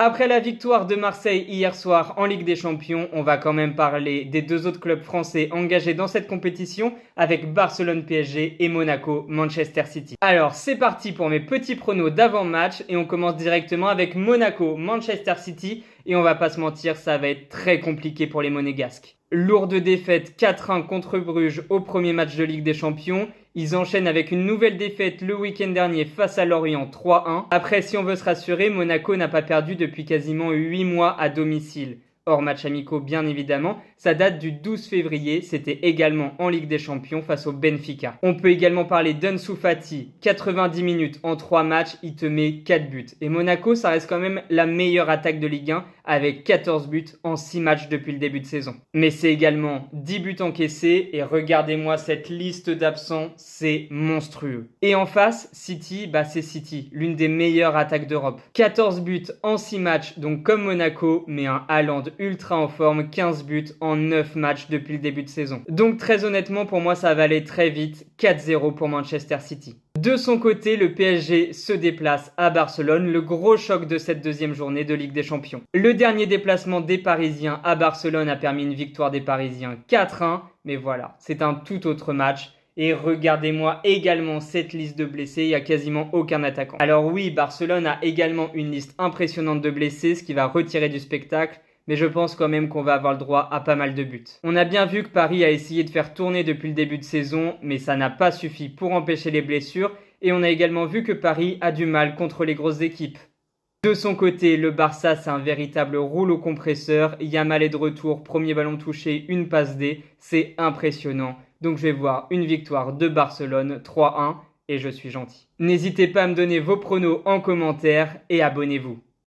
Après la victoire de Marseille hier soir en Ligue des Champions, on va quand même parler des deux autres clubs français engagés dans cette compétition avec Barcelone PSG et Monaco Manchester City. Alors c'est parti pour mes petits pronos d'avant-match et on commence directement avec Monaco Manchester City et on va pas se mentir, ça va être très compliqué pour les Monégasques. Lourde défaite 4-1 contre Bruges au premier match de Ligue des Champions. Ils enchaînent avec une nouvelle défaite le week-end dernier face à Lorient 3-1. Après, si on veut se rassurer, Monaco n'a pas perdu depuis quasiment 8 mois à domicile. Hors match amicaux bien évidemment, ça date du 12 février, c'était également en Ligue des Champions face au Benfica. On peut également parler d'Ansu Fati, 90 minutes en 3 matchs, il te met 4 buts. Et Monaco, ça reste quand même la meilleure attaque de Ligue 1 avec 14 buts en 6 matchs depuis le début de saison. Mais c'est également 10 buts encaissés et regardez-moi cette liste d'absents, c'est monstrueux. Et en face, City, c'est City, l'une des meilleures attaques d'Europe. 14 buts en 6 matchs, donc comme Monaco, mais un Haaland ultra en forme, 15 buts en 9 matchs depuis le début de saison. Donc très honnêtement, pour moi, ça va aller très vite, 4-0 pour Manchester City. De son côté, le PSG se déplace à Barcelone, le gros choc de cette deuxième journée de Ligue des Champions. Le dernier déplacement des Parisiens à Barcelone a permis une victoire des Parisiens 4-1, mais voilà, c'est un tout autre match. Et regardez-moi également cette liste de blessés, il n'y a quasiment aucun attaquant. Alors oui, Barcelone a également une liste impressionnante de blessés, ce qui va retirer du spectacle. Mais je pense quand même qu'on va avoir le droit à pas mal de buts. On a bien vu que Paris a essayé de faire tourner depuis le début de saison, mais ça n'a pas suffi pour empêcher les blessures. Et on a également vu que Paris a du mal contre les grosses équipes. De son côté, le Barça, c'est un véritable rouleau compresseur. Yamal est de retour, premier ballon touché, une passe D. C'est impressionnant. Donc je vais voir une victoire de Barcelone, 3-1, et je suis gentil. N'hésitez pas à me donner vos pronos en commentaire et abonnez-vous.